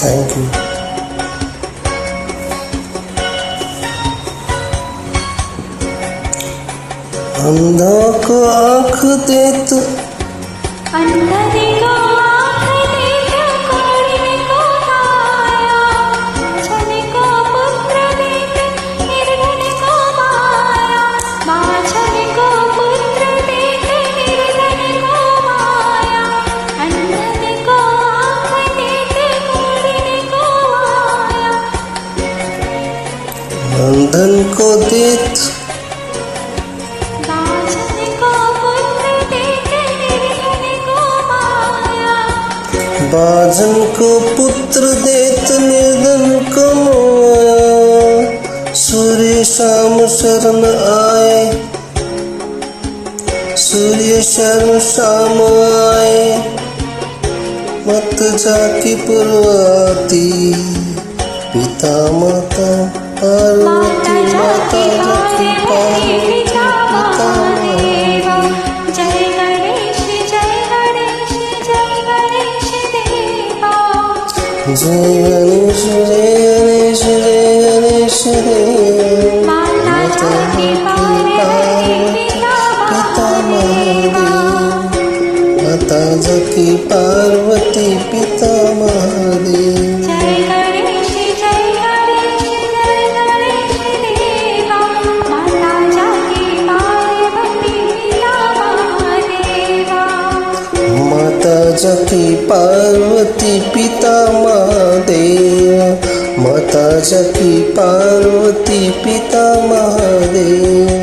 Thank you. अंधों को आँख दे तू, अंधे को आँख दे तू, कोढ़ी को काया, बाझल को पुत्र दे तू, निर्धन को माया, बाझल को पुत्र दे तू, निर्धन को माया, अंधे को आँख दे तू, कोढ़ी को आया, अंधन को दे तू, बाजन को पुत्र देत निर्धन को माया। सूर्य शाम शरण आए, सूर्य शरण शाम आए, मत जाकी पुरवाती, पिता माता पार्वती, माता जाकी पार्वती, पिता महादेवा। जय गणेश जय गणेश जय गणेश देवा। जय गणेश जय गणेश जय गणेश देवा। माता जाकी पार्वती, पिता महादेवा। माता जाकी पार्वती, पिता महादेव। जय गणेश जय गणेश जय गणेश देवा। माता जाकी पार्वती, पिता महादेवा। माता जाकी पार्वती, पिता महादेव। माता जाकी पार्वती, पिता महादेव।